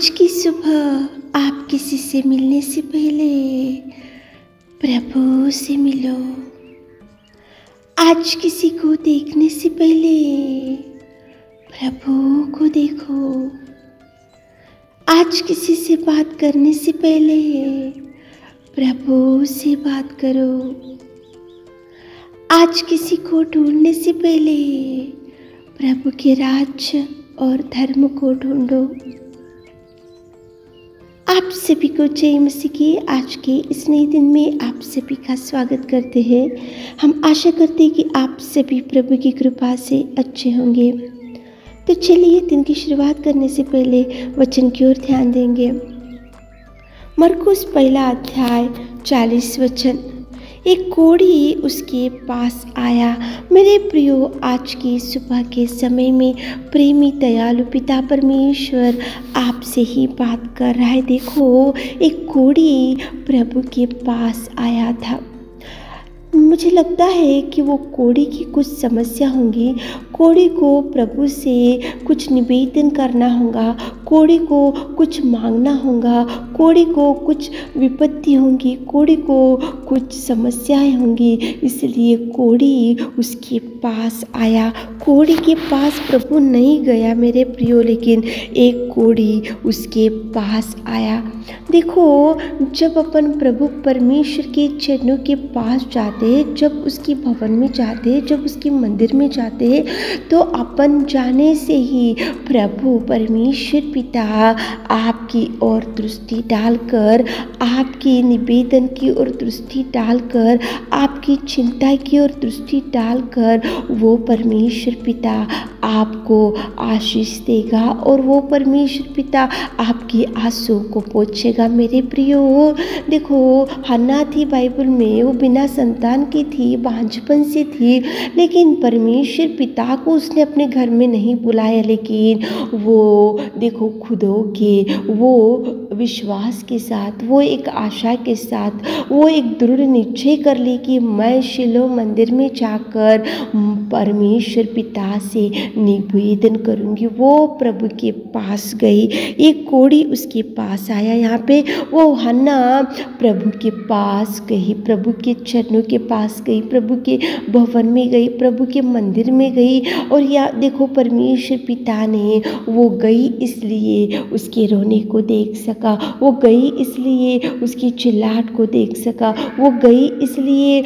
आज की सुबह आप किसी से मिलने से पहले प्रभु से मिलो। आज किसी को देखने से पहले प्रभु को देखो। आज किसी से बात करने से पहले प्रभु से बात करो। आज किसी को ढूंढने से पहले प्रभु के राज्य और धर्म को ढूंढो। आप सभी को जय मसीह की आज के इस नए दिन में आप सभी का स्वागत करते हैं। हम आशा करते हैं कि आप सभी प्रभु की कृपा से अच्छे होंगे। तो चलिए दिन की शुरुआत करने से पहले वचन की ओर ध्यान देंगे। मरकुस पहला अध्याय 40 वचन। एक कोढ़ी उसके पास आया। मेरे प्रियो, आज की सुबह के समय में प्रेमी दयालु पिता परमेश्वर आपसे ही बात कर रहा है। देखो, एक कोढ़ी प्रभु के पास आया था। मुझे लगता है कि वो कोढ़ी की कुछ समस्या होंगी। कोढ़ी को प्रभु से कुछ निवेदन करना होगा, कोढ़ी को कुछ मांगना होगा, कोढ़ी को कुछ विपत्ति होंगी, कोढ़ी को कुछ समस्याएं होंगी। इसलिए कोढ़ी उसके पास आया। कोढ़ी के पास प्रभु नहीं गया मेरे प्रियो, लेकिन एक कोढ़ी उसके पास आया। देखो, जब अपन प्रभु परमेश्वर के चरणों के पास जाते हैं, जब उसकी भवन में जाते हैं, जब उसके मंदिर में जाते हैं, तो अपन जाने से ही प्रभु परमेश्वर पिता आपकी ओर दृष्टि डालकर, आपकी निवेदन की ओर दृष्टि डालकर, आपकी चिंता की ओर दृष्टि डालकर वो परमेश्वर पिता आपको आशीष देगा और वो परमेश्वर पिता आपकी आंसू को पोंछेगा। मेरे प्रियो, देखो, हन्ना थी बाइबल में, वो बिना संतान की थी, बांझपन से थी, लेकिन परमेश्वर पिता को उसने अपने घर में नहीं बुलाया। लेकिन वो देखो, खुदों के वो विश्वास के साथ, वो एक आशा के साथ, वो एक दृढ़ निश्चय कर ली कि मैं शिलो मंदिर में जाकर परमेश्वर पिता से निवेदन करूंगी। वो प्रभु के पास गई। एक कोढ़ी उसके पास आया। यहाँ पे वो हन्ना प्रभु के पास गई, प्रभु के चरणों के पास गई, प्रभु के भवन में गई, प्रभु के मंदिर में गई। और या देखो, परमेश्वर पिता ने, वो गई इसलिए उसके रोने को देख सका, वो गई इसलिए उसकी चिल्लाहट को देख सका, वो गई इसलिए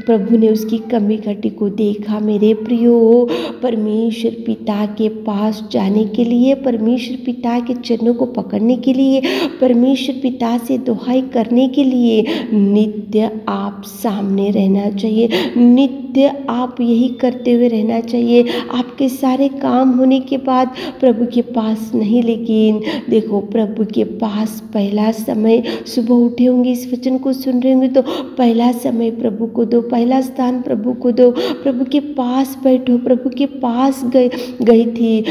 प्रभु ने उसकी कमी घटी को देखा। मेरे प्रियो, परमेश्वर पिता के पास जाने के लिए, परमेश्वर पिता के चरणों को पकड़ने के लिए, परमेश्वर पिता से दुहाई करने के लिए नित्य आप सामने रहना चाहिए। नित्य आप यही करते हुए रहना चाहिए। आपके सारे काम होने के बाद प्रभु के पास नहीं, लेकिन देखो, प्रभु के पास पहला समय, सुबह उठे होंगे, इस वचन को सुन रहे होंगे, तो पहला समय प्रभु को दो, पहला स्थान प्रभु को दो, प्रभु के पास बैठो। प्रभु के पास गई थी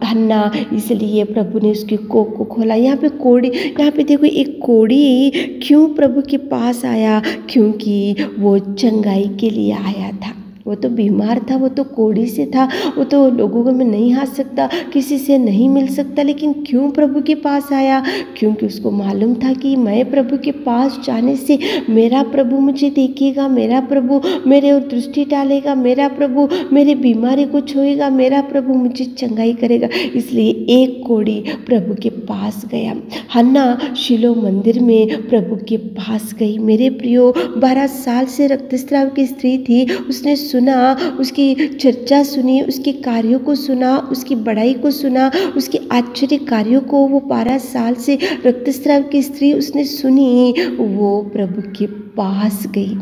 हन्ना, इसलिए प्रभु ने उसकी कोख को खोला। यहाँ पे कोढ़ी, यहाँ पे देखो, एक कोढ़ी क्यों प्रभु के पास आया? क्योंकि वो चंगाई के लिए आया था। वो तो बीमार था, वो तो कोढ़ी से था, वो तो लोगों में नहीं आ सकता, किसी से नहीं मिल सकता, लेकिन क्यों प्रभु के पास आया? क्योंकि उसको मालूम था कि मैं प्रभु के पास जाने से मेरा प्रभु मुझे देखेगा, मेरा प्रभु मेरे ओर दृष्टि डालेगा, मेरा प्रभु मेरे बीमारी को छुएगा, मेरा प्रभु मुझे चंगाई करेगा। इसलिए एक कोढ़ी प्रभु के पास गया। हन्ना शिलो मंदिर में प्रभु के पास गई। मेरे प्रियो, 12 साल से रक्तस्राव की स्त्री थी। उसने सुना, उसकी चर्चा सुनी, उसके कार्यों को सुना, उसकी बड़ाई को सुना, उसके आश्चर्य कार्यों को। वो 12 साल से रक्तस्राव की स्त्री उसने सुनी। वो प्रभु के पास गई,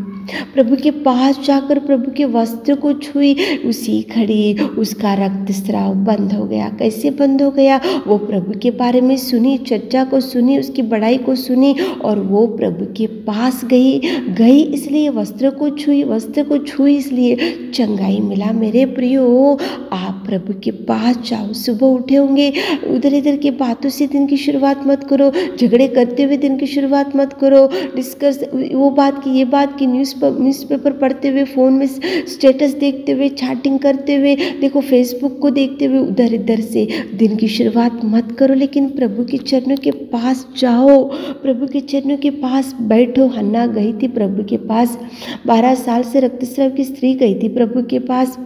प्रभु के पास जाकर प्रभु के वस्त्र को छुई। उसी घड़ी उसका रक्तस्राव बंद हो गया। कैसे बंद हो गया? वो प्रभु के बारे में सुनी, चर्चा को सुनी, उसकी बड़ाई को सुनी, और वो प्रभु के पास गई इसलिए वस्त्र को छुई इसलिए चंगाई मिला। मेरे प्रियो, आप प्रभु के पास जाओ। सुबह उठे होंगे, उधर इधर की बातों से दिन की शुरुआत मत करो, झगड़े करते हुए दिन की शुरुआत मत करो, डिस्कस वो बात की ये बात की, न्यूज़ न्यूज़पेपर पढ़ते हुए, फ़ोन में स्टेटस देखते हुए, चैटिंग करते हुए, देखो फेसबुक को देखते हुए उधर इधर से दिन की शुरुआत मत करो, लेकिन प्रभु के चरणों के पास जाओ, प्रभु के चरणों के पास बैठो। हन्ना गई थी प्रभु के पास, 12 साल से रक्तस्राव की स्त्री गई थी प्रभु के पास।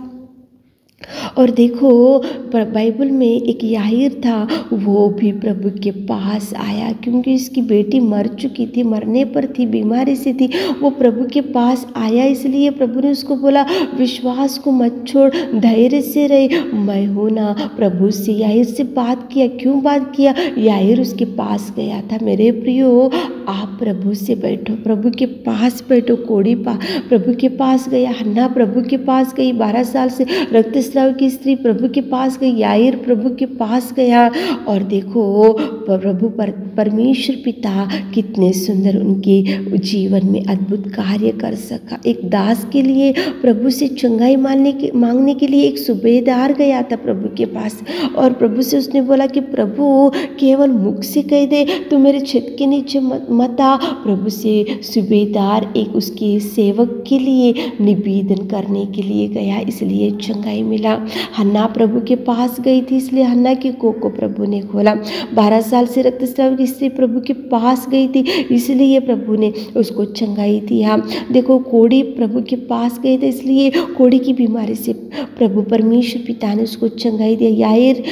और देखो बाइबल में एक याहीर था, वो भी प्रभु के पास आया क्योंकि उसकी बेटी मर चुकी थी, मरने पर थी, बीमारी से थी। वो प्रभु के पास आया, इसलिए प्रभु ने उसको बोला विश्वास को मत छोड़, धैर्य से रहे, मैं हूँ ना। प्रभु से याहीर से बात किया। क्यों बात किया? याहीर उसके पास गया था। मेरे प्रियो, आप प्रभु से बैठो, प्रभु के पास बैठो। कोढ़ी प्रभु के पास गया, हन्ना प्रभु के पास गई, 12 साल से रक्तस्राव की स्त्री प्रभु के पास गई, याहीर प्रभु के पास गया। और देखो प्रभु परमेश्वर पिता कितने सुंदर उनके जीवन में अद्भुत कार्य कर सका। एक दास के लिए प्रभु से चंगाई मांगने के लिए एक सूबेदार गया था प्रभु के पास, और प्रभु से उसने बोला कि प्रभु केवल मुख से कह दे तो मेरे छत के नीचे मत आ। प्रभु से सूबेदार एक उसके सेवक के लिए निवेदन करने के लिए गया, इसलिए चंगाई मिला। हन्ना प्रभु के पास गई थी, इसलिए हन्ना की कोख को प्रभु ने खोला। 12 साल से रक्तस्राव की स्त्री प्रभु के पास गई थी, इसलिए प्रभु ने उसको चंगाई दिया। देखो कोढ़ी प्रभु के पास गए थे, इसलिए कोढ़ी की बीमारी से प्रभु परमेश्वर पिता ने उसको चंगाई दिया। याहीर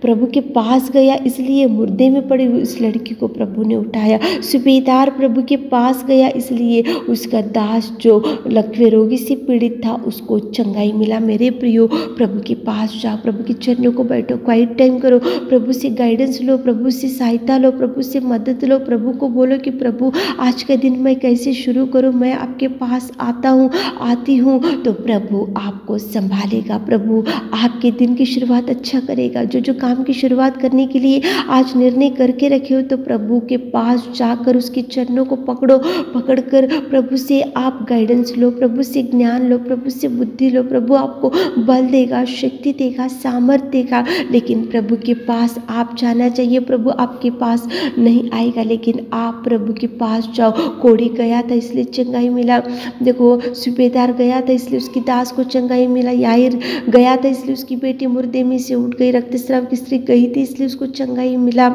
प्रभु के पास गया, इसलिए मुर्दे में पड़ी हुई उस लड़की को प्रभु ने उठाया। सूबेदार प्रभु के पास गया, इसलिए उसका दास जो लकवे रोगी से पीड़ित था उसको चंगाई मिला। मेरे प्रियो, प्रभु के पास जाओ, प्रभु के चरणों को बैठो, क्वाइट टाइम करो, प्रभु से गाइडेंस लो, प्रभु से सहायता लो, प्रभु से मदद लो। प्रभु को बोलो कि प्रभु आज का दिन मैं कैसे शुरू करूं, मैं आपके पास आता हूं, आती हूं। तो प्रभु आपको संभालेगा, प्रभु आपके दिन की शुरुआत अच्छा करेगा। जो काम की शुरुआत करने के लिए आज निर्णय करके रखे हो, तो प्रभु के पास जाकर उसके चरणों को पकड़कर प्रभु से आप गाइडेंस लो, प्रभु से ज्ञान लो, प्रभु से बुद्धि लो। प्रभु आपको बल देगा, शक्ति देगा, सामर्थ देगा, लेकिन प्रभु के पास आप जाना चाहिए। प्रभु आपके पास नहीं आएगा, लेकिन आप प्रभु के पास जाओ। कोढ़ी गया था इसलिए चंगाई मिला। देखो सूबेदार गया था इसलिए उसकी दास को चंगाई मिला। याहीर गया था इसलिए उसकी बेटी मुर्दे में से उठ गई। रक्तस्राव की स्त्री गई थी इसलिए उसको चंगाई मिला।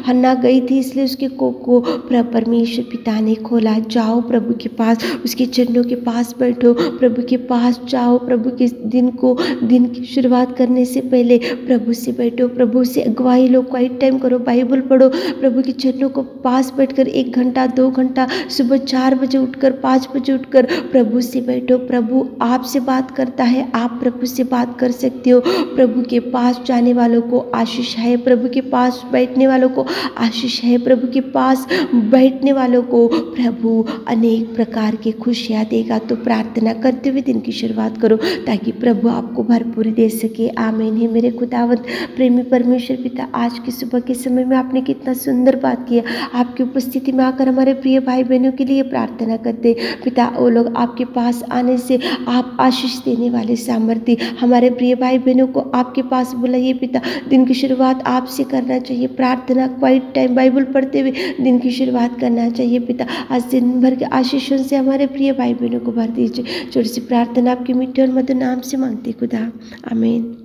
हन्ना गई थी इसलिए उसके कोख को परमेश्वर पिता ने खोला। जाओ प्रभु के पास, उसके चरणों के पास बैठो, प्रभु के पास जाओ। प्रभु के दिन की शुरुआत करने से पहले प्रभु से बैठो, प्रभु से अगुवाई लो, क्वाइट टाइम करो, बाइबल पढ़ो, प्रभु के चरणों को पास बैठकर 1 घंटा 2 घंटा, सुबह 4 बजे उठकर 5 बजे उठकर प्रभु से बैठो। प्रभु आपसे बात करता है, आप प्रभु से बात कर सकते हो। प्रभु के पास जाने वालों को आशीष है, प्रभु के पास बैठने वालों को आशीष है, प्रभु के पास बैठने वालों को प्रभु अनेक प्रकार की खुशियाँ देगा। तो प्रार्थना करते हुए दिन की शुरुआत करो ताकि प्रभु आपको भरपूरी दे सके। आमीन है। मेरे खुदावंत प्रेमी परमेश्वर पिता, आज की सुबह के समय में आपने कितना सुंदर बात किया। आपकी उपस्थिति में आकर हमारे प्रिय भाई बहनों के लिए प्रार्थना करते पिता, वो लोग आपके पास आने से आप आशीष देने वाले सामर्थ्य हमारे प्रिय भाई बहनों को आपके पास बुलाइए पिता। दिन की शुरुआत आपसे करना चाहिए, प्रार्थना क्वाइट टाइम बाइबल पढ़ते हुए दिन की शुरुआत करना चाहिए पिता। आज दिन भर के आशीषों से हमारे प्रिय भाई बहनों को भर दीजिए। छोटी सी प्रार्थना आपके मीठे और मधुर नाम से मांगते खुदा, आमीन।